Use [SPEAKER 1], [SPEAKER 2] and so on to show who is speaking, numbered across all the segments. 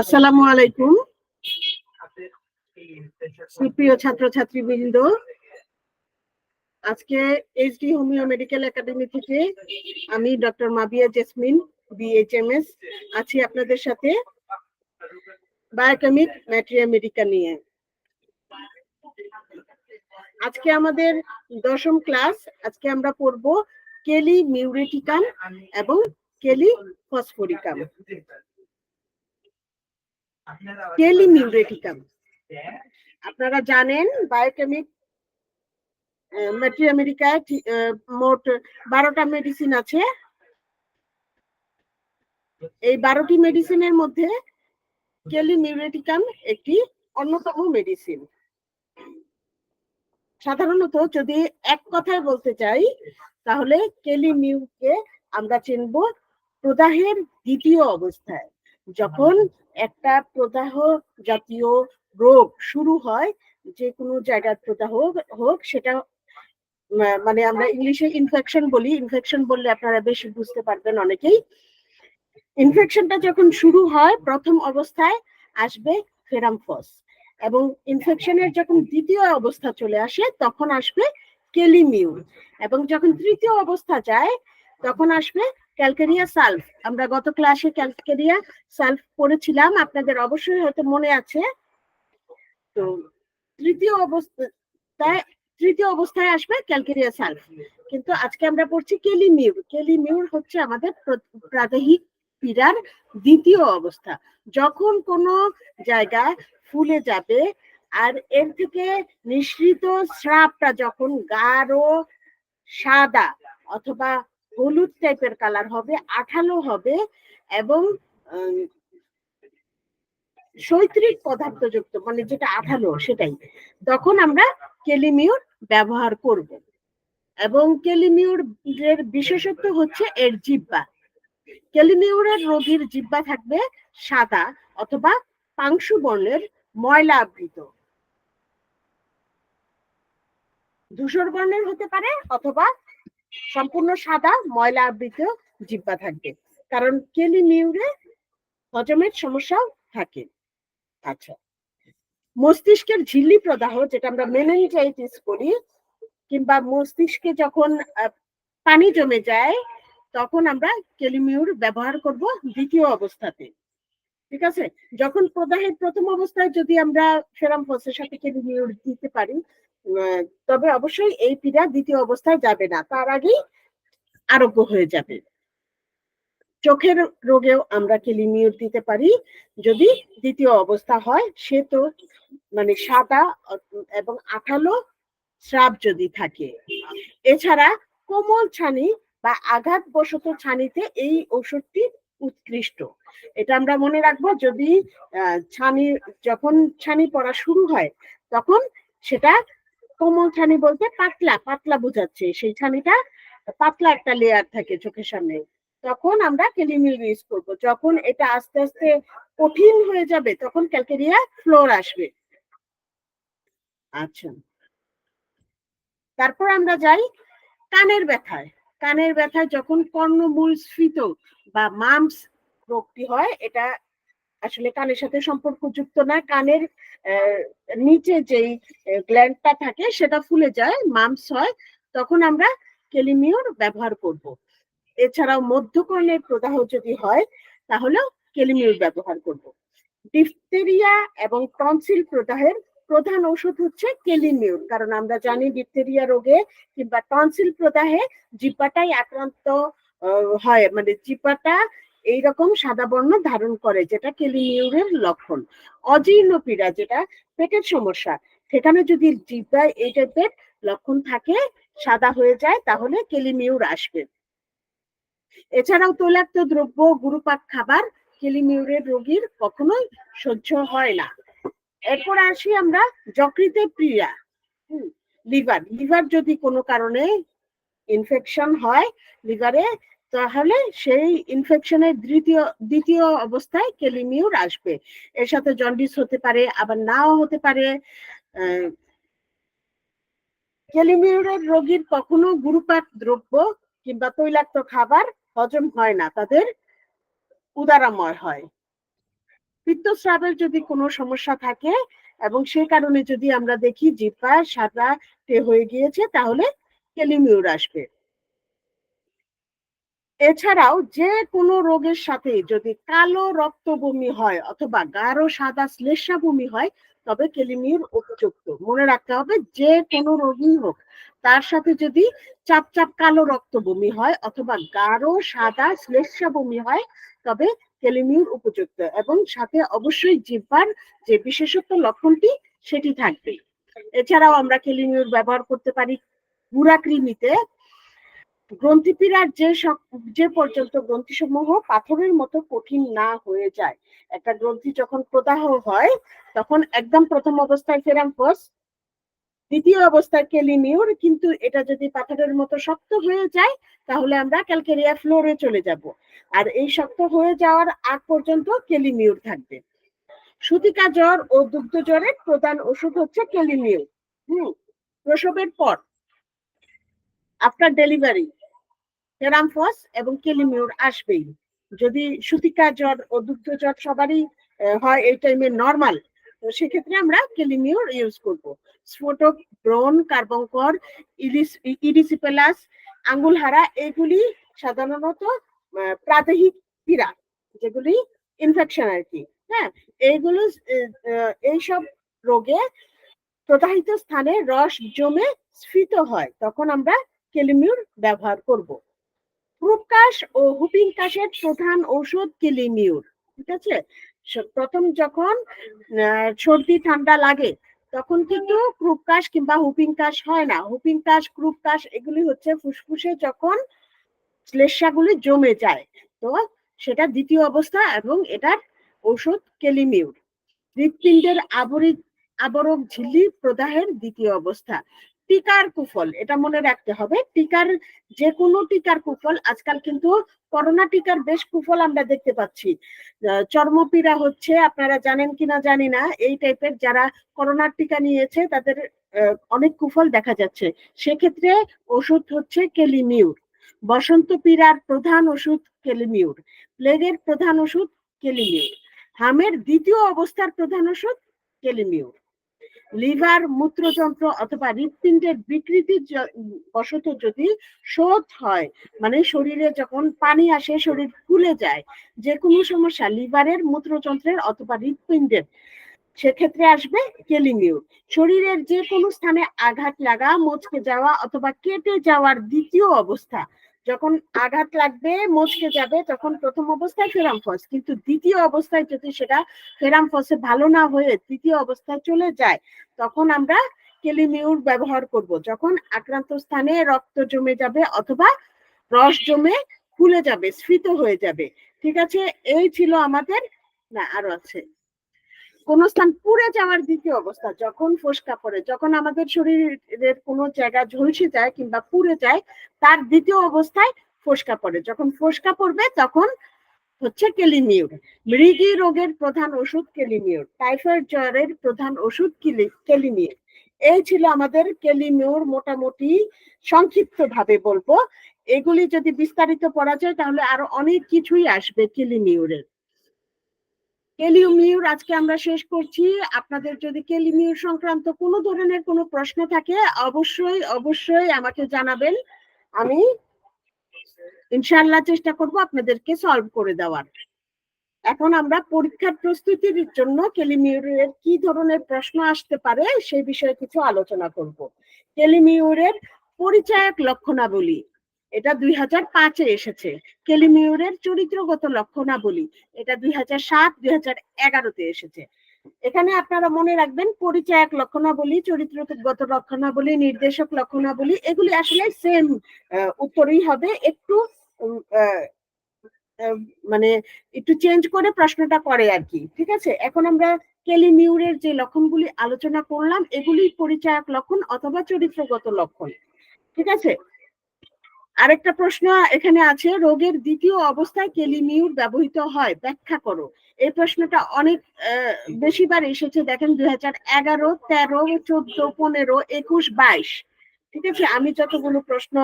[SPEAKER 1] আসসালামু আলাইকুম সুপ্রিয় ছাত্রছাত্রীবৃন্দ, আজকে এইচডি হোমিও মেডিকেল একাডেমি থেকে আমি ডক্টর মাবিয়া জেসমিন বিএইচএমএস আছি আপনাদের সাথে বায়োকেমিক ম্যাটেরিয়া মেডিকা নিয়ে। আজকে আমাদের 10ম ক্লাস। আজকে আমরা পড়ব কেলি মিউরেটিকাম এবং কেলি ফসফোরিকাম। কেলি মিউরেটিকাম আপনারা জানেন বায়োকেমিক ম্যাটেরিয়া মেডিকায় মোট 12টা মেডিসিন আছে। এই 12টি মেডিসিনের মধ্যে কেলি মিউরেটিকাম একটি অন্যতম মেডিসিন। সাধারণত যদি এক কথায় বলতে চাই তাহলে কেলি মিউকে আমরা চিনব প্রদাহের দ্বিতীয় অবস্থায়। যখন একটা প্রদাহ জাতীয় রোগ শুরু হয়, যে কোনো জায়গার প্রদাহ হোক, সেটা মানে আমরা ইংলিশে ইনফেকশন বলি। ইনফেকশন বললে আপনারা বেশি বুঝতে পারবেন অনেকেই। ইনফেকশনটা যখন শুরু হয় প্রথম অবস্থায় আসবে ফেরামফস, এবং ইনফেকশনের যখন দ্বিতীয় অবস্থা চলে আসে তখন আসবে কেলিমিউ, এবং যখন তৃতীয় অবস্থা যায় তখন আসবে ক্যালকেরিয়া সালফ। আমরা গত ক্লাসে ক্যালকেরিয়া সালফ পড়েছিলাম, আপনাদের অবশ্যই হয়তো মনে আছে। তো তৃতীয় অবস্থায় আসবে ক্যালকেরিয়া সালফ, কিন্তু আজকে আমরা পড়ছি কেলিমিউর। কেলিমিউর হচ্ছে আমাদের প্রাদাহিক পীড়ার দ্বিতীয় অবস্থা। যখন কোনো জায়গায় ফুলে যাবে আর এর থেকে নিঃসৃত স্রাবটা যখন গাঢ় সাদা অথবা হলুদ টাইপের কালার হবে, আঠালো হবে এবং শৈত্রিক পদার্থযুক্ত, মানে যেটা আঠালো সেটাই, তখন আমরা কেলিমিউর ব্যবহার করব। এবং কেলিমিউর এর বিশেষত্ব হচ্ছে এর জিহ্বা। কেলিমিউরের রোগীর জিহ্বা থাকবে সাদা অথবা পাংশু বর্ণের ময়লা আবৃত। ধূসর বর্ণের হতে পারে অথবা সম্পূর্ণ সাদা ময়লা আবৃত জিহ্বা থাকবে, কারণ কেলিমিউরে হজমের সমস্যাও থাকে। আচ্ছা, মস্তিষ্কের ঝিল্লি প্রদাহ, যেটা আমরা মেনিনজাইটিস বলি, কিংবা মস্তিষ্কে যখন পানি জমে যায় তখন আমরা কেলিমিউর ব্যবহার করব দ্বিতীয় অবস্থাতে। ঠিক আছে, যখন প্রদাহের প্রথম অবস্থায় যদি আমরা ফেরামফসের সাথে কেলিমিউর দিতে পারি, তবে অবশ্যই এই পীড়া দ্বিতীয় অবস্থায় যাবে না, তার আগেই আরোগ্য হয়ে যাবে। চোখের রোগেও আমরা কেলিমিউর দিতে পারি যদি দ্বিতীয় অবস্থা হয়, সে তো মানে সাদা এবং আঠালো স্রাব যদি থাকে। এছাড়া কোমল ছানি বা আঘাতবশত ছানিতে এই ঔষধটি উৎকৃষ্ট। এটা আমরা মনে রাখবো, যদি যখন ছানি পড়া শুরু হয় তখন সেটা কোমল ছানি বলতে পাতলা পাতলা বোঝাচ্ছে, সেই ছানিটা পাতলা একটা লেয়ার থাকে চোখের সামনে, তখন আমরা কেলিমিউর ইউজ করবো। যখন এটা আস্তে আস্তে কঠিন হয়ে যাবে তখন ক্যালকেরিয়া ফ্লোর আসবে। আচ্ছা, তারপর আমরা যাই কানের ব্যথায়। কানের ব্যথায় যখন কর্ণমূল স্ফীত বা মাম্পস রোগটি হয়, এটা আসলে কানের সাথে সম্পর্কযুক্ত না, কানের নিচে যেই গ্ল্যান্ডটা থাকে সেটা ফুলে যায়, মাম্পস হয়, তখন আমরা কেলিমিউর ব্যবহার করব। এছাড়াও মধ্যকর্ণের প্রদাহ যদি হয় তাহলেও কেলিমিউর ব্যবহার করব। ডিফথেরিয়া এবং টনসিল প্রদাহের প্রধান ঔষধ হচ্ছে কেলিমিউর, কারণ আমরা জানি ডিফথেরিয়া রোগে কিংবা টনসিল প্রদাহে জিহ্বাটাই আক্রান্ত হয়, মানে জিহ্বাটা এইরকম সাদা বর্ণ ধারণ করে, যেটা কেলিমিউরের লক্ষণ। অজীর্ণ পীড়া, যেটা পেটের সমস্যা, সেখানে যদি জিহ্বায় এই টাইপের লক্ষণ থাকে, সাদা হয়ে যায়, তাহলে কেলিমিউর আসবে। এছাড়াও তৈলাক্ত দ্রব্য, গুরুপাক খাবার কেলিমিউরের রোগীর কখনোই সহ্য হয় না। এরপর আসি আমরা যকৃতের পীড়া। লিভার যদি কোনো কারণে ইনফেকশন হয় লিভারে, তাহলে সেই ইনফেকশনের দ্বিতীয় অবস্থায় কেলিমিউর আসবে। এর সাথে জন্ডিস হতে পারে, আবার নাও হতে পারে। কেলিমিউরের রোগীর কখনো গুরুপাক দ্রব্য কিংবা তৈলাক্ত খাবার হজম হয় না, তাদের উদারাময় হয়। পিত্তস্রাবের যদি কোনো সমস্যা থাকে এবং সে কারণে যদি আমরা দেখি জিহ্বা সাদাটে হয়ে গিয়েছে, তাহলে কেলিমিউর আসবে। এছাড়াও যে কোনো রোগের সাথে যদি কালো রক্ত বমি হয় অথবা গাঢ় সাদা শ্লেষ্মা বমি হয়, তবে কেলিমিউর উপযুক্ত। মনে রাখতে হবে, যে কোনো রোগই হোক, তার সাথে যদি চাপ চাপ কালো রক্ত বমি হয় অথবা গাঢ় সাদা শ্লেষ্মা বমি হয়, তবে কেলিমিউর উপযুক্ত, এবং সাথে অবশ্যই জিহ্বার যে বিশেষত্ব লক্ষণটি সেটি থাকবে। এছাড়াও আমরা কেলিমিউর ব্যবহার করতে পারি গুড়াকৃমিতে। গ্রন্থিপীড়ার যে পর্যন্ত গ্রন্থিসমূহ পাথরের মতো কঠিন না হয়ে যায়, একটা গ্রন্থি যখন প্রদাহ হয় তখন একদম প্রথম অবস্থায় ফেরাম্পস, দ্বিতীয় অবস্থায় কেলিমিউর, কিন্তু এটা যদি পাথরের মতো শক্ত হয়ে যায় তাহলে আমরা ক্যালকেরিয়া ফ্লোরে চলে যাব, আর এই শক্ত হয়ে যাওয়ার আগ পর্যন্ত কেলিমিউর থাকবে। সুতিকা জ্বর ও দুগ্ধ জ্বরের প্রধান ওষুধ হচ্ছে কেলিমিউর। প্রসবের পর, আফটার ডেলিভারি, ফেরাম্পস এবং কেলিমিউর আসবেই। যদি সুতিকা জ্বর ও দুগ্ধ জ্বর সবারই হয় এই টাইমে নর্মাল, তো সেক্ষেত্রে আমরা কেলিমিউর ইউজ করব। স্ফোটক, ব্রণ, কার্বঙ্কর, ইরিসিপেলাস, আঙ্গুলহারা, এগুলি সাধারণত প্রাদেহিক পীড়া, যেগুলি ইনফেকশন আর কি। হ্যাঁ, এইগুলো এইসব রোগে প্রদাহিত স্থানে রস জমে স্ফীত হয়, তখন আমরা কেলিমিউর ব্যবহার করব। ক্রুপ-কাশ ও হুপিং কাশের প্রধান ঔষধ কেলিমিউর। ঠিক আছে, প্রথম যখন সর্দি ঠান্ডা লাগে তখন কিন্তু ক্রুপ-কাশ কিংবা হুপিং কাশ হয় না। হুপিং কাশ, ক্রুপ-কাশ এগুলি হচ্ছে ফুসফুসে যখন শ্লেষ্মাগুলি জমে যায়, তো সেটা দ্বিতীয় অবস্থা, এবং এটার ঔষধ কেলিমিউর। হৃৎপিণ্ডের আবরক ঝিল্লি প্রদাহের দ্বিতীয় অবস্থা। টিকার কুফল, এটা মনে রাখতে হবে, টিকার যে কোনো টিকার কুফল, আজকাল কিন্তু করোনা টিকার বেশ কুফল আমরা দেখতে পাচ্ছি। চর্মপীড়া হচ্ছে, আপনারা জানেন কিনা জানি না, এই টাইপের যারা করোনার টিকা নিয়েছে তাদের অনেক কুফল দেখা যাচ্ছে। সেক্ষেত্রে ওষুধ হচ্ছে কেলিমিউর। বসন্ত পীড়ার প্রধান ওষুধ কেলিমিউর। প্লেগের প্রধান ওষুধ কেলিমিউর। হামের দ্বিতীয় অবস্থার প্রধান ওষুধ কেলিমিউর। লিভার, মূত্রযন্ত্র অথবা হৃৎপিণ্ডের বিকৃতির বশত যদি শোথ হয়, মানে শরীরে যখন পানি আসে, শরীর ফুলে যায়, যে কোনো সমস্যা লিভারের, মূত্রযন্ত্রের অথবা হৃৎপিণ্ডের, সেক্ষেত্রে আসবে কেলিমিউর। শরীরের যে কোনো স্থানে আঘাত লাগা, মচকে যাওয়া অথবা কেটে যাওয়ার দ্বিতীয় অবস্থা, যখন আঘাত লাগবে, মচকে যাবে, তখন প্রথম অবস্থায় ফেরাম্পস, কিন্তু দ্বিতীয় অবস্থায় যদি সেটা ফেরাম্পসে ভালো না হয়ে তৃতীয় অবস্থায় চলে যায়, তখন আমরা কেলিমিউর ব্যবহার করব। যখন আক্রান্ত স্থানে রক্ত জমে যাবে অথবা রস জমে ফুলে যাবে, স্ফীত হয়ে যাবে। ঠিক আছে, এই ছিল আমাদের, না আরো আছে, কোন স্থান পুড়ে যাওয়ার দ্বিতীয় অবস্থা, যখন ফোসকা পড়ে, যখন আমাদের শরীরের কোনো জায়গা ঝলসে যায় কিংবা পুড়ে যায়, তার দ্বিতীয় অবস্থায় ফোসকা পড়ে। যখন ফোসকা পড়বে তখন হচ্ছে কেলিমিউর। মৃগী রোগের প্রধান ওষুধ কেলিমিউর। টাইফয়েড জ্বরের প্রধান ওষুধ কেলিমিউর। এই ছিল আমাদের কেলিমিউর, মোটামুটি সংক্ষিপ্ত ভাবে বলবো। এগুলি যদি বিস্তারিত পড়া যায় তাহলে আরো অনেক কিছুই আসবে কেলিমিউরের। কেলিমিউর আজকে আমরা শেষ করছি। আপনাদের যদি কেলিমিউর সংক্রান্ত কোনো ধরনের কোনো প্রশ্ন থাকে, অবশ্যই অবশ্যই আমাকে জানাবেন। আমি ইনশাআল্লাহ চেষ্টা করব আপনাদেরকে সলভ করে দেওয়ার। এখন আমরা পরীক্ষার প্রস্তুতির জন্য কেলিমিউরের কি ধরনের প্রশ্ন আসতে পারে সেই বিষয়ে কিছু আলোচনা করব। কেলিমিউরের পরিচায়ক লক্ষণাবলী, এটা 2005-এ এসেছে। কেলিমিউরের চরিত্রগত লক্ষণাবলী, এটা 2007, 2011-তে এসেছে। এখানে আপনারা মনে রাখবেন, পরিচায়ক লক্ষণাবলী, চরিত্রগত লক্ষণাবলী, নির্দেশক লক্ষণাবলী, এগুলি আসলে সেম উত্তরই হবে, একটু মানে একটু চেঞ্জ করে প্রশ্নটা করে আর কি। ঠিক আছে, এখন আমরা কেলিমিউরের যে লক্ষণগুলি আলোচনা করলাম, এগুলি পরিচায়ক লক্ষণ অথবা চরিত্রগত লক্ষণ। ঠিক আছে, আরেকটা প্রশ্ন এখানে আছে, রোগের দ্বিতীয় অবস্থায় কেলিমিউর ব্যবহৃত হয়, ব্যাখ্যা করো। এই প্রশ্নটা অনেক বেশিবার এসেছে, দেখেন 2011, 13, 14, 15, 21, 22। ঠিক আছে, আমি যতগুলো প্রশ্ন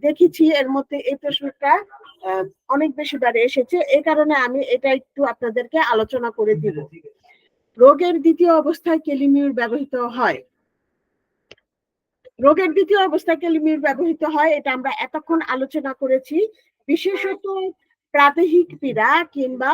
[SPEAKER 1] দেখেছি এর মধ্যে এই প্রশ্নটা অনেক বেশি বারে এসেছে, এই কারণে আমি এটা একটু আপনাদেরকে আলোচনা করে দিব। রোগের দ্বিতীয় অবস্থায় কেলিমিউর ব্যবহৃত হয়। রোগের দ্বিতীয় অবস্থায় কেলিমিউর ব্যবহৃত হয়, এটা আমরা এতক্ষণ আলোচনা করেছি। বিশেষত প্রাদেহিক পীড়া কিংবা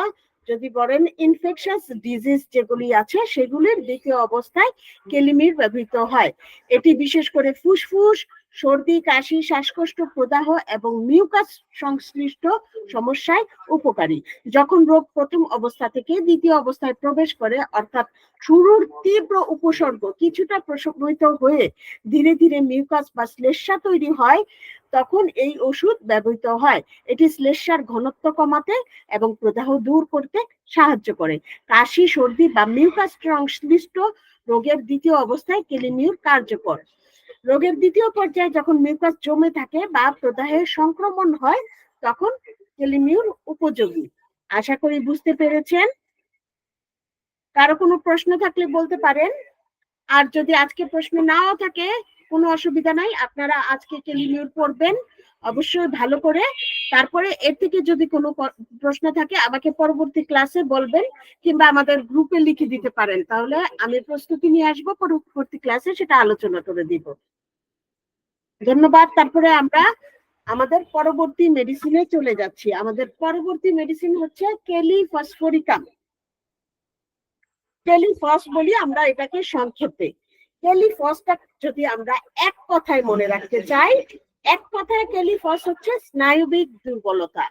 [SPEAKER 1] যদি বলেন ইনফেকশাস ডিজিজ যেগুলি আছে সেগুলির দ্বিতীয় অবস্থায় কেলিমিউর ব্যবহৃত হয়। এটি বিশেষ করে ফুসফুস, সর্দি, কাশি, শ্বাসকষ্ট, প্রদাহ এবং মিউকাস সংশ্লিষ্ট সমস্যায় উপকারী। যখন রোগ প্রথম অবস্থা থেকে দ্বিতীয় অবস্থায় প্রবেশ করে, অর্থাৎ শুরুর তীব্র উপসর্গ কিছুটা প্রশমিত হয়ে ধীরে ধীরে মিউকাস বা শ্লেষ্মা তৈরি হয়, তখন এই ওষুধ ব্যবহৃত হয়। এটি শ্লেষ্মার ঘনত্ব কমাতে এবং প্রদাহ দূর করতে সাহায্য করে। কাশি, সর্দি বা মিউকাস সংশ্লিষ্ট রোগের দ্বিতীয় অবস্থায় কেলিমিউর কার্যকর। রোগের দ্বিতীয় পর্যায়ে যখন মিউকাস জমে থাকে বা প্রদাহের সংক্রমণ হয়, তখন কেলিমিউর উপযোগী। আশা করি বুঝতে পেরেছেন। কারো কোনো প্রশ্ন থাকলে বলতে পারেন। আর যদি আজকে প্রশ্ন নাও থাকে কোনো অসুবিধা নাই, আপনারা আজকে কেলিমিউর পড়বেন অবশ্যই ভালো করে। তারপরে এর থেকে যদি কোনো প্রশ্ন থাকে আমাকে পরবর্তী ক্লাসে বলবেন কিংবা আমাদের গ্রুপে লিখে দিতে পারেন, তাহলে আমি প্রস্তুতি নিয়ে আসবো, পরবর্তী ক্লাসে সেটা আলোচনা করে দিব। ধন্যবাদ। তারপরে আমরা আমাদের পরবর্তী মেডিসিনে চলে যাচ্ছি। আমাদের পরবর্তী মেডিসিন হচ্ছে ক্যালিফসফরিকাম। ক্যালিফস বলি আমরা এটাকে সংক্ষেপে। ক্যালিফসটা যদি আমরা এক কথায় মনে রাখতে চাই, এক কথায় ক্যালিফস হচ্ছে স্নায়বিক দুর্বলতা।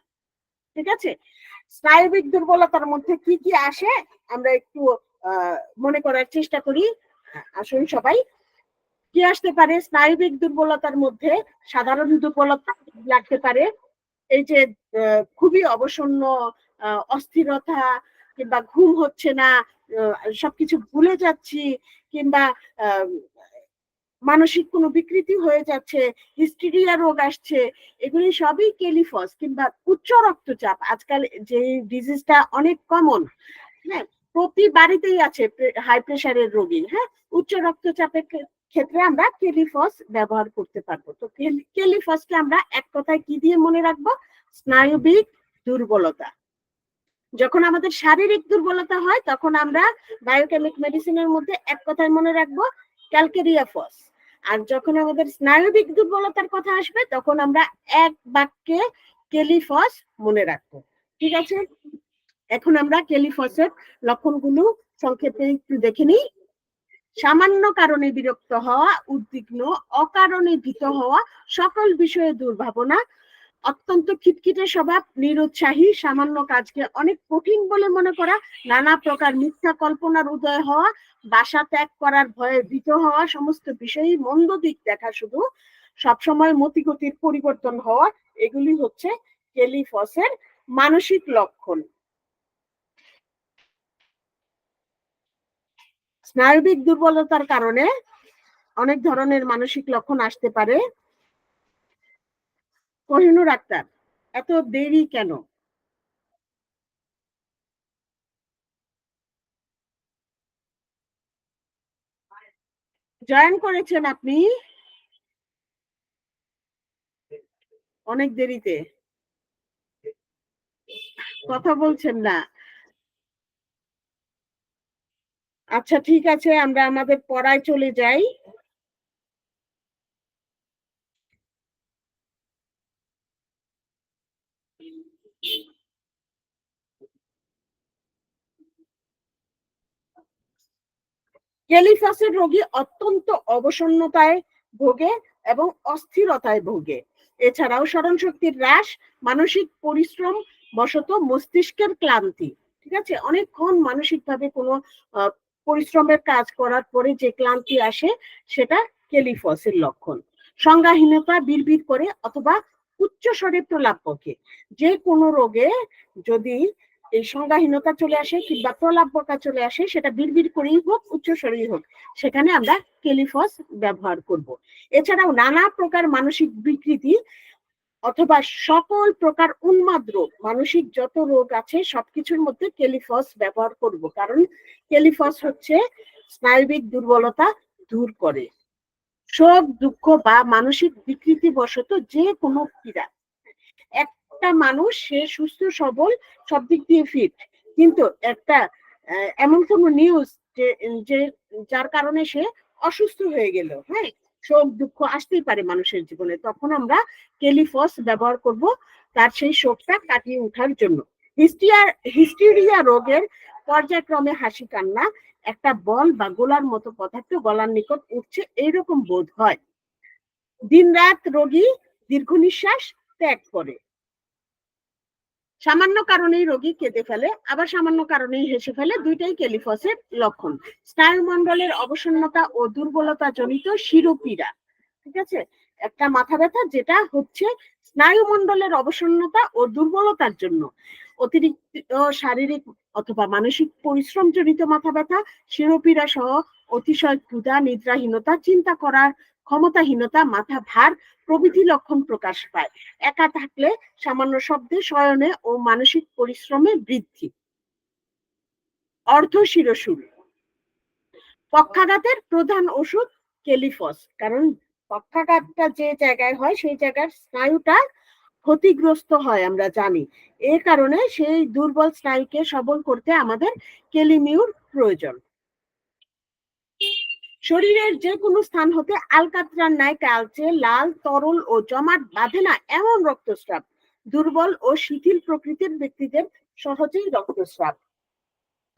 [SPEAKER 1] ঠিক আছে, স্নায়বিক দুর্বলতার মধ্যে কি কি আসে আমরা একটু মনে করার চেষ্টা করি। আসুন সবাই, কি আসতে পারে স্নায়বিক দুর্বলতার মধ্যে? সাধারণ দুর্বলতা লাগতে পারে, এই যে খুবই অবসন্ন অস্থিরতা, কিংবা ঘুম হচ্ছে না, সবকিছু ভুলে যাচ্ছি, কিংবা মানসিক কোনো বিকৃতি হয়ে যাচ্ছে, হিস্টেরিয়া রোগ আসছে, এগুলি সবই ক্যালিফস। কিংবা উচ্চ রক্তচাপ, আজকাল যে ডিজিজটা অনেক কমন, হ্যাঁ, প্রতি বাড়িতেই আছে হাই প্রেশারের রোগী। হ্যাঁ, উচ্চ রক্তচাপের ক্ষেত্রে আমরা ক্যালিফস ব্যবহার করতে পারবো। তো ক্যালিফসকে আমরা এক কথায় কি দিয়ে মনে রাখবো? স্নায়বিক দুর্বলতা। যখন আমাদের শারীরিক দুর্বলতা হয় তখন আমরা বায়োকেমিক মেডিসিনের মধ্যে এক কথায় মনে রাখবো ক্যালকেরিয়াফস। আর যখন আমাদের স্নায়বিক দুর্বলতার কথা আসবে তখন আমরা এক বাক্যে ক্যালিফস মনে রাখবো। ঠিক আছে, এখন আমরা ক্যালিফসের লক্ষণগুলো সংক্ষেপে একটু দেখে নিই। সামান্য কারণে বিরক্ত হওয়া, উদ্বিগ্ন, অকারণে ভীত হওয়া, সকল বিষয়ে দুর্ভাবনা, অত্যন্ত খিটখিটে স্বভাব, নিরুৎসাহী, সামান্য কাজকে অনেক কঠিন বলে মনে করা, নানা প্রকার মিথ্যা কল্পনার উদয় হওয়া, বাসা ত্যাগ করার ভয়ে ভীত হওয়া, সমস্ত বিষয়ই মন্দ দিক দেখা, শুধু সবসময় মতিগতির পরিবর্তন হওয়া, এগুলি হচ্ছে ক্যালিফসের মানসিক লক্ষণ। স্নায়বিক দুর্বলতার কারণে অনেক ধরনের মানসিক লক্ষণ আসতে পারে। কোহিনূর আক্তার, এত দেরি কেন? জয়েন করেছেন আপনি অনেক দেরিতে, কথা বলছেন না। আচ্ছা ঠিক আছে, আমরা আমাদের পড়ায় চলে যাই। ক্যালিফসের রোগী অত্যন্ত অবসন্নতায় ভোগে এবং অস্থিরতায় ভোগে। এছাড়াও স্মরণ শক্তির হ্রাস, মানসিক পরিশ্রম বশত মস্তিষ্কের ক্লান্তি। ঠিক আছে, অনেকক্ষণ মানসিকভাবে কোনো পরিশ্রমের কাজ করার পরে যে ক্লান্তি আসে সেটা ক্যালিফসের লক্ষণ। সংজ্ঞাহীনতা, বিড়বিড় করে অথবা উচ্চ স্বরে প্রলাপ বকে। যে কোনো রোগে যদি এই সংজ্ঞাহীনতা চলে আসে কিংবা প্রলাপ বকা চলে আসে, সেটা বিড়বিড় করেই হোক উচ্চ স্বরেই হোক, সেখানে আমরা ক্যালিফস ব্যবহার করব। এছাড়াও নানা প্রকার মানসিক বিকৃতি অথবা সকল প্রকার উন্মাদ রোগ, মানসিক যত রোগ আছে সবকিছুর মধ্যে ক্যালিফস ব্যবহার করব, কারণ ক্যালিফস হচ্ছে স্নায়বিক দুর্বলতা দূর করে। শোক, দুঃখ বা মানসিক বিকৃতি বশত যে কোনো পীড়া, একটা মানুষ সে সুস্থ সবল সব দিক দিয়ে ফিট, কিন্তু একটা এমন কোন নিউজ যে যার কারণে সে অসুস্থ হয়ে গেল, হ্যাঁ, শোক দুঃখ আসতেই পারে মানুষের জীবনে, তখন আমরা কেলিফস ব্যবহার করব তার সেই শোকটা কাটিয়ে ওঠার জন্য। হিস্টেরিয়া রোগের পর্যায়ক্রমে হাসি কান্না, একটা বল বা গোলার মতো পদার্থ গলার নিকট উঠছে এইরকম বোধ হয়। দিনরাত রোগী দীর্ঘ নিঃশ্বাস ত্যাগ করে। সামান্য কারণেই রোগী কেঁদে ফেলে, আবার সামান্য কারণেই হেসে ফেলে, দুইটাই কেলিফসের লক্ষণ। স্নায়ুমণ্ডলের অবসন্নতা ও দুর্বলতা জনিত শিরোপীড়া, ঠিক আছে, একটা মাথা ব্যথা যেটা হচ্ছে স্নায়ুমণ্ডলের অবসন্নতা ও দুর্বলতার জন্য। অতিরিক্ত শারীরিক অথবা মানসিক পরিশ্রম জনিত মাথা ব্যথা, শিরোপীড়া সহ অতিশয় ক্ষুধা, নিদ্রাহীনতা, চিন্তা করার ক্ষমতাহীনতা, মাথা ভার প্রভৃতি লক্ষণ প্রকাশ পায়। একা থাকলে সামান্য শব্দে, শয়নে ও মানসিক পরিশ্রমে বৃদ্ধি। অর্ধ শিরোসুর, পক্ষাঘাতের প্রধান ওষুধ কেলিফস, কারণ পক্ষাঘাতটা যে জায়গায় হয় সেই জায়গার স্নায়ুটা ক্ষতিগ্রস্ত হয় আমরা জানি, এ কারণে সেই দুর্বল স্নায়ুকে সবল করতে আমাদের কেলিমিউর প্রয়োজন। শরীরের যে কোনো স্থান হতে আলকাতরার ন্যায় কালচে লাল তরল ও জমাট বাঁধে না এমন রক্তস্রাব দুর্বল ও শিথিল প্রকৃতির ব্যক্তিদের সহজেই রক্তস্রাব।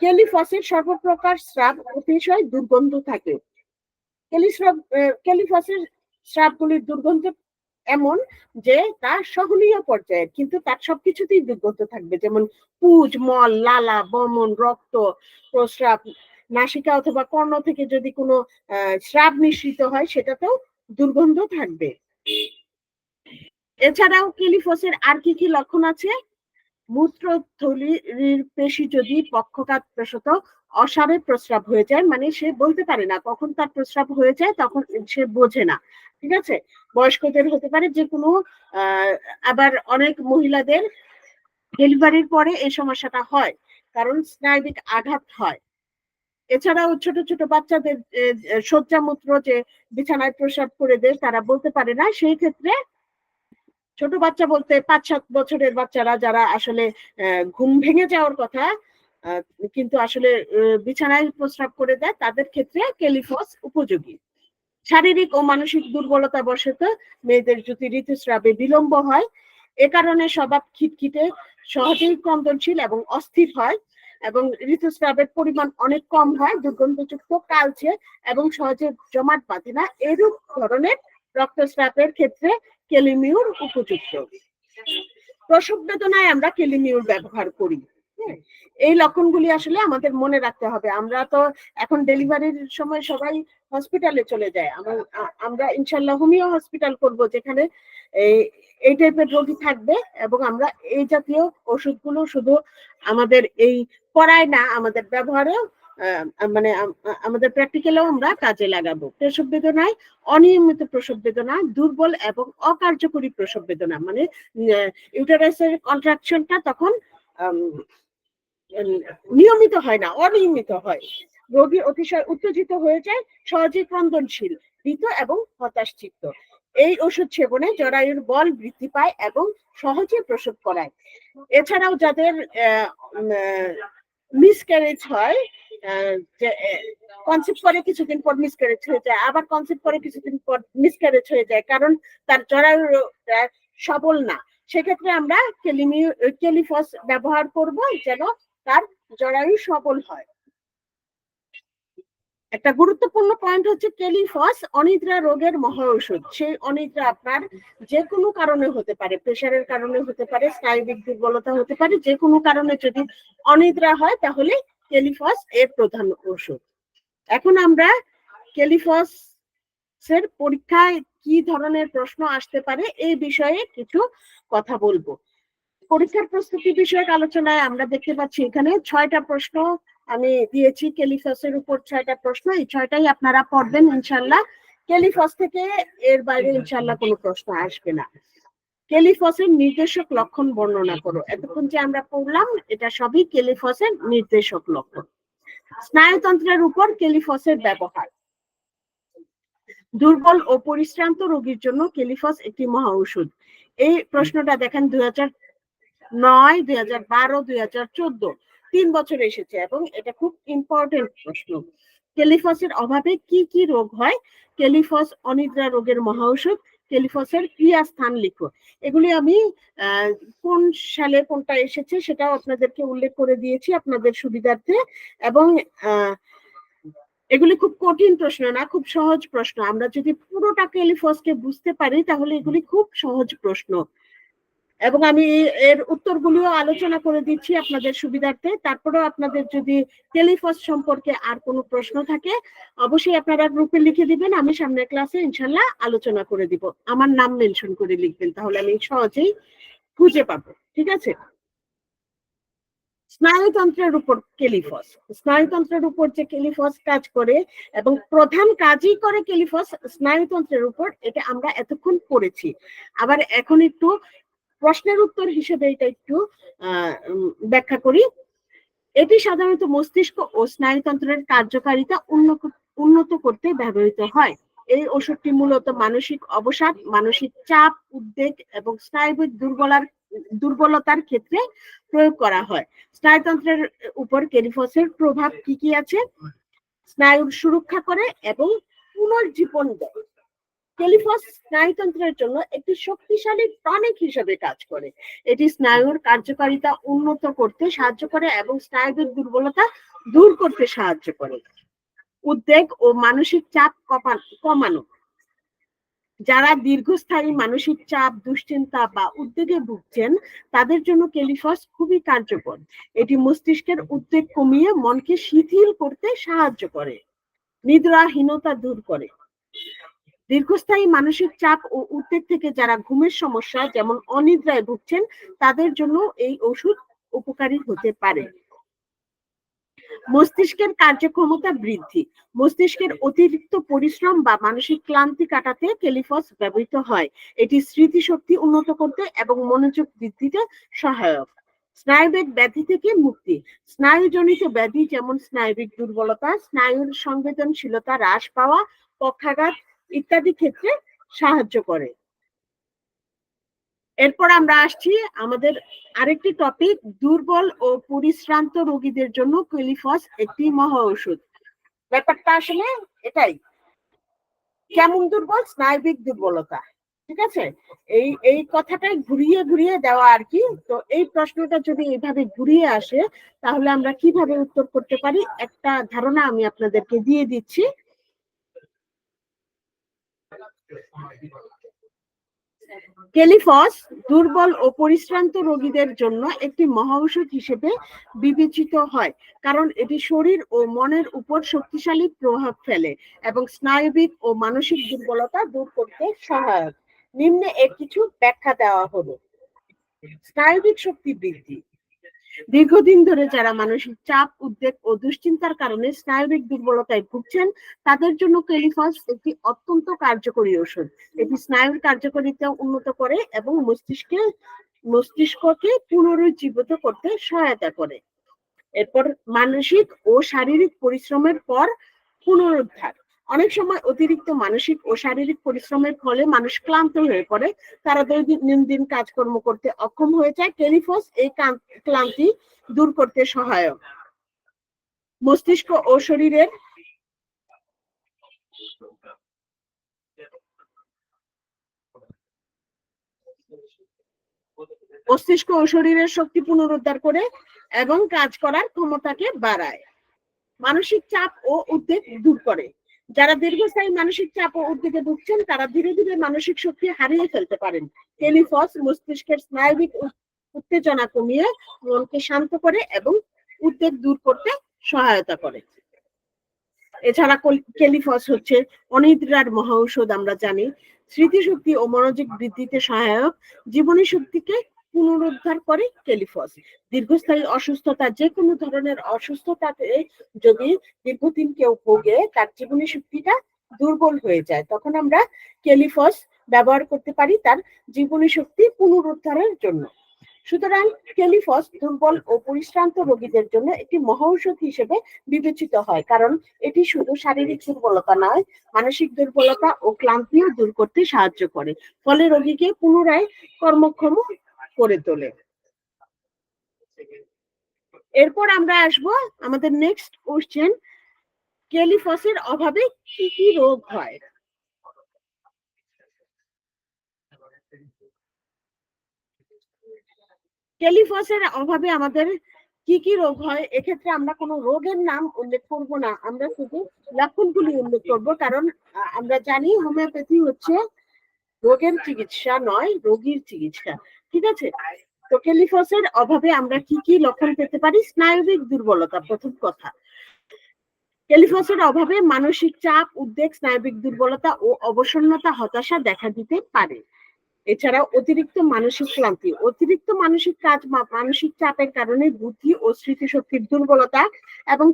[SPEAKER 1] কেলিফসের সর্বপ্রকার স্রাব অতিশয় দুর্গন্ধ থাকে। কেলিফসের স্রাবগুলির দুর্গন্ধ এমন যে তা সহনীয় পর্যায়ের, কিন্তু তার সবকিছুতেই দুর্গন্ধ থাকবে, যেমন পুজ, মল, লালা, বমন, রক্ত, প্রস্রাব, নাসিকা অথবা কর্ণ থেকে যদি কোনো স্রাব নিঃসৃত হয় সেটাতেও দুর্গন্ধ থাকবে। এছাড়াও কেলিফসের আর কি কি লক্ষণ আছে? মূত্রথলির পেশি যদি পক্ষঘাত প্রসূত অসারে প্রস্রাব হয়ে যায়, মানে সে বলতে পারে না কখন তার প্রস্রাব হয়ে যায়, তখন সে বোঝে না, ঠিক আছে, বয়স্কদের হতে পারে যে কোনো, আবার অনেক মহিলাদের ডেলিভারির পরে এই সমস্যাটা হয় কারণ স্নায়বিক আঘাত হয়। এছাড়াও ছোট ছোট বাচ্চাদের শয্যামূত্র যে বিছানায় প্রস্রাব করে দেয় তারা বলতে পারে না, সেই ক্ষেত্রে ছোট বাচ্চা বলতে 5-7 বছরের বাচ্চারা যারা আসলে ঘুম ভেঙে যাওয়ার কথা কিন্তু আসলে বিছানায় প্রস্রাব করে দেয়, তাদের ক্ষেত্রে কেলিফস উপযোগী। শারীরিক ও মানসিক দুর্বলতা বশত মেয়েদের যদি ঋতুস্রাবে বিলম্ব হয়, এ কারণে স্বভাব খিটখিটে, সহজেই ক্রন্দনশীল এবং অস্থির হয়, এবং ঋতুস্রাবের পরিমাণ অনেক কম হয়, দুর্গন্ধযুক্ত, কালচে এবং সহজে জমাট বাঁধে না, এরূপ ধরনের রক্তস্রাবের ক্ষেত্রে কেলিমিউর উপযুক্ত। প্রসব বেদনায় আমরা কেলিমিউর ব্যবহার করি। এই লক্ষণগুলি আসলে আমাদের মনে রাখতে হবে। আমরা তো এখন ডেলিভারির সময় সবাই হসপিটালে চলে যায়, আমরা ইনশাল্লাহ হোমিও হসপিটাল করব যেখানে এই টাইপের রোগী থাকবে, এবং আমরা এই জাতীয় ওষুধগুলো শুধু আমাদের এই পড়ায় না, আমাদের ব্যবহারেও মানে আমাদের প্র্যাকটিক্যালেও আমরা কাজে লাগাবো। প্রসব বেদনায় অনিয়মিত প্রসব বেদনা, দুর্বল এবং অকার্যকরী প্রসব বেদনা, মানে ইউটেরাসের কন্ট্রাকশনটা তখন নিয়মিত হয় না, অনিয়মিত হয়, রোগী অতিশয় উত্তেজিত হয়ে যায়, সহজে ক্রন্দনশীল, ভীত এবং হতাশচিত্ত। এই ওষুধ সেবনে জরায়ুর বল বৃদ্ধি পায় এবং সহজে প্রসব করায়। এছাড়াও যাদের মিসক্যারেজ হয়, যে কনসেপ্ট করে কিছুদিন পর মিসক্যারেজ হয়ে যায়, আবার কনসেপ্ট করে কিছুদিন পর মিসক্যারেজ হয়ে যায়, কারণ তার জরায়ু সবল না, সেক্ষেত্রে আমরা কেলিফস ব্যবহার করব যেন তার জরায়ু সবল হয়। একটা গুরুত্বপূর্ণ পয়েন্ট হচ্ছে কেলিফস অনিদ্রা রোগের মহা ঔষধ। সেই অনিদ্রা আপনার যে কোনো কারণে হতে পারে, প্রেশারের কারণে হতে পারে, স্নায়ুবিক দুর্বলতা হতে পারে, যে কোনো কারণে যদি অনিদ্রা হয় তাহলে কেলিফস এর প্রধান ঔষধ। এখন আমরা কেলিফস এর পরীক্ষায় কি ধরনের প্রশ্ন আসতে পারে এই বিষয়ে কিছু কথা বলবো। পরীক্ষার প্রস্তুতি বিষয়ক আলোচনায় আমরা দেখতে পাচ্ছি এখানে 6টা প্রশ্ন আমি দিয়েছি কেলিফসের উপর, 6টা প্রশ্ন, এই 6টাই আপনারা পড়বেন ইনশাল্লাহ। কেলিফস থেকে এর বাইরে ইনশাল্লাহ কোনো প্রশ্ন আসবে না। কেলিফসের নির্দেশক লক্ষণ বর্ণনা করো। এতক্ষণ যে আমরা পড়লাম এটা সবই কেলিফসের নির্দেশক লক্ষণ। স্নায়ুতন্ত্রের উপর কেলিফসের ব্যবহার। দুর্বল ও পরিশ্রান্ত রোগীর জন্য কেলিফস একটি মহা ঔষধ। এই প্রশ্নটা দেখেন 2009, 2012, 2014 3 বছর এসেছে এবং এটা খুব ইম্পর্টেন্ট প্রশ্ন। কেলিফসের অভাবে কি কি রোগ হয়? কেলিফস অনিদ্রা রোগের মহাঔষধ। কেলিফসের ক্রিয়াস্থান লিখো। এগুলি আমি কোন সালে কোনটা এসেছে সেটাও আপনাদেরকে উল্লেখ করে দিয়েছি আপনাদের সুবিধার্থে। এবং এগুলি খুব কঠিন প্রশ্ন না, খুব সহজ প্রশ্ন। আমরা যদি পুরোটা কেলিফসকে বুঝতে পারি তাহলে এগুলি খুব সহজ প্রশ্ন। এবং আমি এর উত্তরগুলিও আলোচনা করে দিচ্ছি আপনাদের সুবিধার্থে। তারপরেও আপনাদের যদি টেলিফস সম্পর্কে আর কোনো প্রশ্ন থাকে অবশ্যই আপনারা গ্রুপে লিখে দিবেন, আমি সামনের ক্লাসে ইনশাল্লাহ আলোচনা করে দিব। আমার নাম মেনশন করে লিখবেন, তাহলে আমি সহজেই খুঁজে পাবো। ঠিক আছে? স্নায়ুতন্ত্রের উপর কেলিফস, স্নায়ুতন্ত্রের উপর যে কেলিফস কাজ করে এবং প্রধান কাজই করে কেলিফস স্নায়ুতন্ত্রের উপর, এটা আমরা এতক্ষণ পড়েছি। আবার এখন একটু প্রশ্নের উত্তর হিসেবে এটা একটু ব্যাখ্যা করি। এটি সাধারণত মস্তিষ্ক ও স্নায়ুতন্ত্রের কার্যকারিতা উন্নত করতে ব্যবহৃত হয়। এই ওষুধটি মূলত মানসিক অবসাদ, মানসিক চাপ, উদ্বেগ এবং স্নায়ুবিক দুর্বলতার ক্ষেত্রে প্রয়োগ করা হয়। স্নায়ুতন্ত্রের উপর কেলিফসের প্রভাব কি কি আছে? স্নায়ুর সুরক্ষা করে এবং পুনর্জীবন দেয়। কেলিফস স্নায়ুতন্ত্রের জন্য একটি শক্তিশালী টনিক হিসেবে কাজ করে। এটি স্নায়ুর কার্যকারিতা উন্নত করতে সাহায্য করে এবং স্নায়ুর দুর্বলতা দূর করতে সাহায্য করে। উদ্বেগ ও মানসিক চাপ কমানো। যারা দীর্ঘস্থায়ী মানসিক চাপ, দুশ্চিন্তা বা উদ্বেগে ভুগছেন তাদের জন্য কেলিফস খুবই কার্যকর। এটি মস্তিষ্কের উদ্বেগ কমিয়ে মনকে শিথিল করতে সাহায্য করে। নিদ্রাহীনতা দূর করে। দীর্ঘস্থায়ী মানসিক চাপ ও উদ্বেগ থেকে যারা ঘুমের সমস্যা যেমন অনিদ্রায় ভুগছেন তাদের জন্য এই ওষুধ উপকারী হতে পারে। মস্তিষ্কের কার্যক্ষমতা বৃদ্ধি। মস্তিষ্কের অতিরিক্ত পরিশ্রম বা মানসিক ক্লান্তি কাটাতে কেলিফস ব্যবহৃত হয়। এটি স্মৃতিশক্তি উন্নত করতে এবং মনোযোগ বৃদ্ধিতে সহায়ক। স্নায়ুবিক ব্যাধি থেকে মুক্তি। স্নায়ুজনিত ব্যাধি যেমন স্নায়ুবিক দুর্বলতা, স্নায়ুর সংবেদনশীলতা হ্রাস পাওয়া, পক্ষাঘাত ইত্যাদি ক্ষেত্রে সাহায্য করে। এরপর আমরা আসছি আমাদের আরেকটি টপিক, দুর্বল ও পরিশ্রান্ত রোগীদের জন্য কেলিফস একটি মহা ঔষধ। ব্যাপারটা আসলে এটাই, কেমন দুর্বল? স্নায়ুবিক দুর্বলতা। ঠিক আছে? এই কথাটাই ঘুরিয়ে ঘুরিয়ে দেওয়া আর কি। তো এই প্রশ্নটা যদি এইভাবে ঘুরিয়ে আসে তাহলে আমরা কিভাবে উত্তর করতে পারি একটা ধারণা আমি আপনাদেরকে দিয়ে দিচ্ছি। কেলিফস দুর্বল ও পরিশ্রান্ত রোগীদের জন্য একটি মহাঔষধ হিসেবে বিবেচিত হয়, কারণ এটি শরীর ও মনের উপর শক্তিশালী প্রভাব ফেলে এবং স্নায়ুবিক ও মানসিক দুর্বলতা দূর করতে সহায়ক। নিম্নে এর কিছু ব্যাখ্যা দেওয়া হলো। স্নায়ুবিক শক্তি বৃদ্ধি। দীর্ঘদিন ধরে যারা মানসিক চাপ, উদ্বেগ ও দুশ্চিন্তার কারণে স্নায়ুবিক দুর্বলতায় ভুগছেন তাদের জন্য কেলিফস একটি অত্যন্ত কার্যকরী ওষুধ। এটি স্নায়ুর কার্যকারিতা উন্নত করে এবং মস্তিষ্ককে পুনরুজ্জীবিত করতে সহায়তা করে। এরপর মানসিক ও শারীরিক পরিশ্রমের পর পুনরুদ্ধার। অনেক সময় অতিরিক্ত মানসিক ও শারীরিক পরিশ্রমের ফলে মানুষ ক্লান্ত হয়ে পড়ে, তারা দৈনন্দিন কাজকর্ম করতে অক্ষম হয়ে যায়। কেলিফস এই ক্লান্তি দূর করতে সহায়ক। মস্তিষ্ক ও শরীরের শক্তি পুনরুদ্ধার করে এবং কাজ করার ক্ষমতাকে বাড়ায়। মানসিক চাপ ও উদ্বেগ দূর করে। যারা দীর্ঘস্থায়ী মানসিক চাপ ও উদ্বেগে ভুগছেন তারা ধীরে ধীরে মানসিক শক্তি হারিয়ে ফেলতে পারেন। কেলিফস মস্তিষ্কের স্নায়ুবিক উত্তেজনা কমিয়ে মনকে শান্ত করে এবং উদ্বেগ দূর করতে সহায়তা করে। এছাড়া কেলিফস হচ্ছে অনিদ্রার মহা ঔষধ। আমরা জানি স্মৃতিশক্তি ও মনোযোগ বৃদ্ধিতে সহায়ক। জীবনী শক্তিকে পুনরুদ্ধার করে কেলিফস। দীর্ঘস্থায়ী অসুস্থতা, যে কোনো ধরনের অসুস্থতাতে যদি দীর্ঘদিন কেউ ভোগে তার জীবনী শক্তিটা দুর্বল হয়ে যায়, তখন আমরা কেলিফস ব্যবহার করতে পারি তার জীবনী শক্তি পুনরুদ্ধারের জন্য। সুতরাং কেলিফস দুর্বল ও পরিশ্রান্ত রোগীদের জন্য একটি মহাঔষধ হিসেবে বিবেচিত হয়, কারণ এটি শুধু শারীরিক দুর্বলতা নয়, মানসিক দুর্বলতা ও ক্লান্তিও দূর করতে সাহায্য করে, ফলে রোগীকে পুনরায় কর্মক্ষম করে তোলে। এরপর আমরা আসবো আমাদের নেক্সট কোশ্চেন, ক্যালিফসের অভাবে কি কি রোগ হয়? ক্যালিফসের অভাবে আমাদের কি কি রোগ হয়? এক্ষেত্রে আমরা কোনো রোগের নাম উল্লেখ করব না, আমরা শুধু লক্ষণগুলি উল্লেখ করব, কারণ আমরা জানি হোমিওপ্যাথি হচ্ছে রোগের চিকিৎসা নয়, রোগীর চিকিৎসা। ঠিক আছে? তো ক্যালিফসের অভাবে আমরা কি কি লক্ষণ পেতে পারি? স্নায়বিক দুর্বলতা প্রথম কথা। ক্যালিফসের অভাবে মানসিক চাপ, উদ্বেগ, স্নায়বিক দুর্বলতা ও অবসন্নতা, হতাশা দেখা দিতে পারে। এছাড়াও অতিরিক্ত মানসিক ক্লান্তি, অতিরিক্ত মানসিক কাজ বা মানসিক চাপের কারণে বুদ্ধি ও স্মৃতিশক্তির দুর্বলতা এবং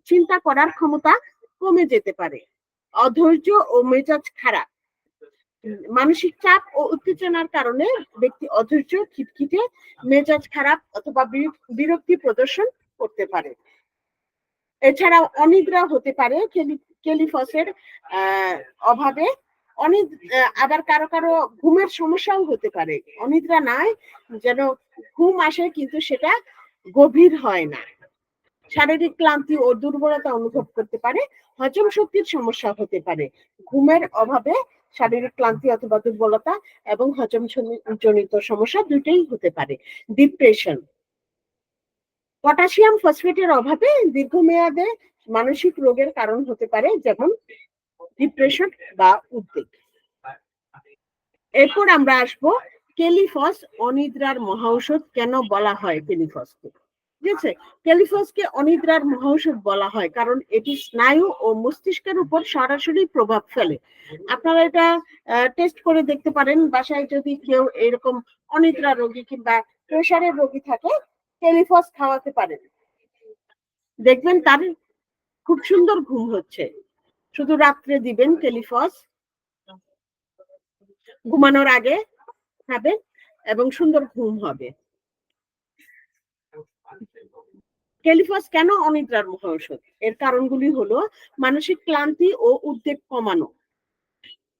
[SPEAKER 1] চিন্তা করার ক্ষমতা কমে যেতে পারে। অধৈর্য ও মেজাজ খারাপ, মানসিক চাপ ও উত্তেজনার কারণে ব্যক্তি অধৈর্য, খিটখিটে, মেজাজ খারাপ অথবা বিরক্তি প্রদর্শন করতে পারে। এছাড়াও অনিদ্রা হতে পারে ক্যালিফসের অভাবে। আবার কারো কারো ঘুমের সমস্যাও হতে পারে। অনিদ্রা নয়, যেন ঘুম আসে কিন্তু সেটা গভীর হয় না। শারীরিক ক্লান্তি ও দুর্বলতা অনুভব করতে পারে। হজম শক্তির সমস্যা হতে পারে। ঘুমের অভাবে শারীরিক ক্লান্তি অথবা দুর্বলতা এবং হজম জনিত সমস্যা দুটোই হতে পারে। ডিপ্রেশন, পটাশিয়াম ফসফেটের অভাবে দীর্ঘমেয়াদে মানসিক রোগের কারণ হতে পারে, যেমন ডিপ্রেশন বা উদ্বেগ। এরপর আমরা আসবো ক্যালিফস অনিদ্রার মহাঔষধ কেন বলা হয় ক্যালিফসকে। ঠিক আছে? ক্যালিফসকে অনিদ্রার মহাঔষধ বলা হয় কারণ এটি স্নায়ু ও মস্তিষ্কের উপর সরাসরি প্রভাব ফেলে। আপনারা এটা টেস্ট করে দেখতে পারেন বাসায়, যদি কেউ এরকম অনিদ্রা রোগী কিংবা প্রেসারের রোগী থাকে, ক্যালিফস খাওয়াতে পারেন, দেখবেন তার খুব সুন্দর ঘুম হচ্ছে। শুধু রাত্রে দিবেন ক্যালিফস, ঘুমানোর আগে খাবেন এবং সুন্দর ঘুম হবে। ক্যালিফস কেন অনিদ্রার মহাঔষধ? এর কারণগুলি হলো মানসিক ক্লান্তি ও উদ্বেগ কমানো।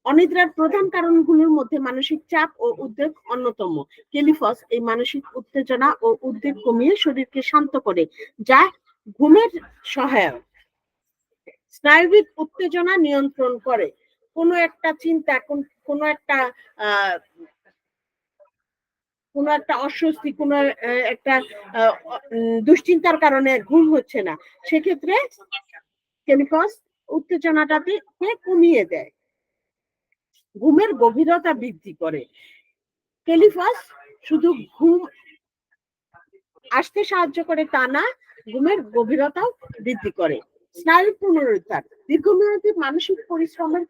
[SPEAKER 1] অনিদ্রার প্রধান কারণগুলোর মধ্যে মানসিক চাপ ও উদ্বেগ অন্যতম। ক্যালিফস এই মানসিক উত্তেজনা ও উদ্বেগ কমিয়ে শরীরকে শান্ত করে, যা ঘুমের সহায়ক। স্নায়বিক উত্তেজনা নিয়ন্ত্রণ করে। কোনো একটা চিন্তা, কোনো একটা অস্বস্তি, কোনো একটা দুশ্চিন্তার কারণে ঘুম হচ্ছে না, সেক্ষেত্রে ক্যালিফস উত্তেজনাটাকে কমিয়ে দেয়, ঘুমের গভীরতা বৃদ্ধি করে। ক্যালিফস শুধু ঘুম আসতে সাহায্য করে তা না, ঘুমের গভীরতাও বৃদ্ধি করে। স্নায়ু পুনরুদ্ধার, দীর্ঘমেয়াদী মানসিক পরিশ্রমের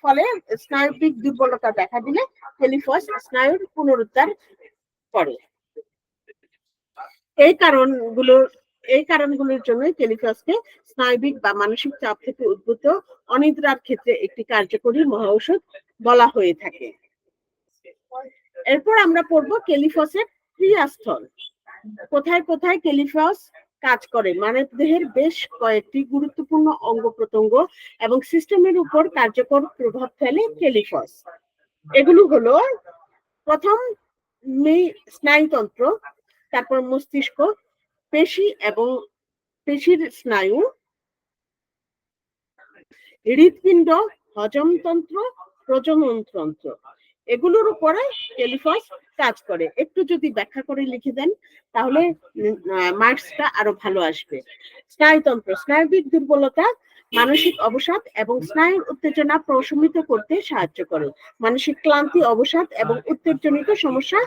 [SPEAKER 1] ফলে স্নায়বিক দুর্বলতা দেখা দিলে ক্যালিফস স্নায়ুর পুনরুদ্ধার করে। এই কারণগুলোর জন্য ক্যালিফসকে স্নায়বিক বা মানসিক চাপ থেকে উদ্ভূত অনিদ্রার ক্ষেত্রে একটি কার্যকরী মহাঔষধ বলা হয়ে থাকে। এরপর আমরা পড়বো ক্যালিফসের ক্রিয়াস্থল। কোথায় কোথায় ক্যালিফস কাজ করে? মানব দেহের বেশ কয়েকটি গুরুত্বপূর্ণ অঙ্গ প্রত্যঙ্গ এবং সিস্টেমের উপর কার্যকর প্রভাব ফেলে ক্যালিফস। এগুলো হলো, প্রথম স্নায়ুতন্ত্র, তারপর মস্তিষ্ক, পেশি এবং পেশির স্নায়ু, হৃৎপিণ্ড, হজমতন্ত্র, প্রজননতন্ত্র, এগুলোর উপরে ক্যালিফস কাজ করে। একটু যদি ব্যাখ্যা করে লিখে দেন তাহলে মার্কসটা আরো ভালো আসবে। স্নায়ুতন্ত্র, স্নায়বিক দুর্বলতা, মানসিক অবসাদ এবং স্নায়ুর উত্তেজনা প্রশমিত করতে সাহায্য করে। মানসিক ক্লান্তি, অবসাদ এবং উত্তেজনিত সমস্যা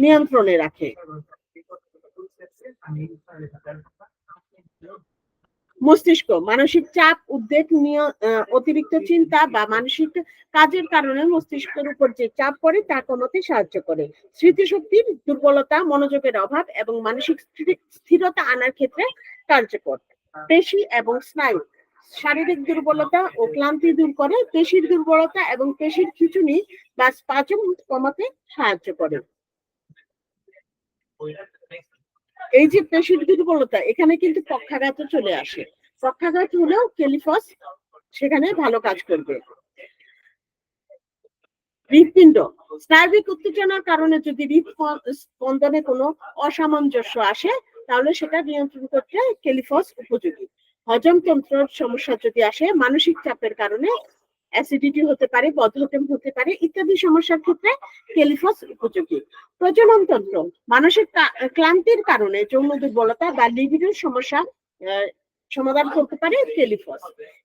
[SPEAKER 1] নিয়ন্ত্রণে রাখে। মস্তিষ্ক, মানসিক চাপ, উদ্বেগ, অতিরিক্ত চিন্তা বা মানসিক কাজের কারণে মস্তিষ্কের উপর যে চাপ পড়ে তা কমাতে সাহায্য করে। স্মৃতিশক্তির দুর্বলতা, মনোযোগের অভাব এবং মানসিক স্থিরতা আনার ক্ষেত্রে কার্যকর। পেশি এবং স্নায়ু, শারীরিক দুর্বলতা ও ক্লান্তি দূর করে। পেশির দুর্বলতা এবং পেশির খিঁচুনি বা স্পাজম কমাতে সাহায্য করে। এই যে পেশির দুর্বলতা, এখানে কিন্তু পক্ষাঘাত চলে আসে। পক্ষাঘাত হলেও ক্যালিফস সেখানে ভালো কাজ করবে। হৃৎপিণ্ড, স্নায়বিক উত্তেজনার কারণে যদি হৃদস্পন্দনে কোনো অসামঞ্জস্য আসে তাহলে সেটা নিয়ন্ত্রণ করতে কেলিফস উপযোগী। হজমতন্ত্রের সমস্যা যদি আসে, মানসিক চাপের কারণে অ্যাসিডিটি হতে পারে, বদহজম হতে পারে ইত্যাদি সমস্যার ক্ষেত্রে কেলিফস উপযোগী। প্রজনন তন্ত্র, মানসিক ক্লান্তির কারণে যৌন দুর্বলতা বা লিবিডোর সমস্যা সমাধান করতে পারে কেলিফস।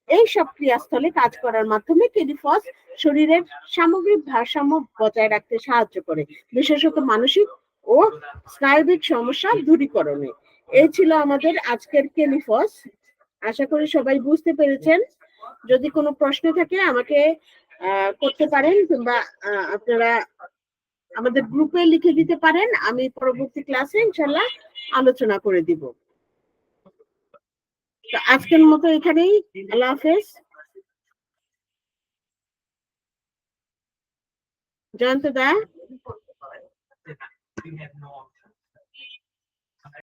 [SPEAKER 1] এই সব ক্রিয়াস্থলে কাজ করার মাধ্যমে কেলিফস শরীরের সামগ্রিক ভারসাম্য বজায় রাখতে সাহায্য করে, বিশেষত মানসিক ও স্নায়বিক সমস্যা দূরীকরণে। এই ছিল আমাদের আজকের কেলিফস। আশা করি সবাই বুঝতে পেরেছেন। যদি কোনো প্রশ্ন থাকে আমাকে করতে পারেন, কিংবা আপনারা আমাদের গ্রুপে লিখে দিতে পারেন। আমি পরবর্তী ক্লাসে ইনশাল্লাহ আলোচনা করে দিব। তো আজকের মতো এখানেই, আল্লাহ হাফেজ। জয়ন্ত দা।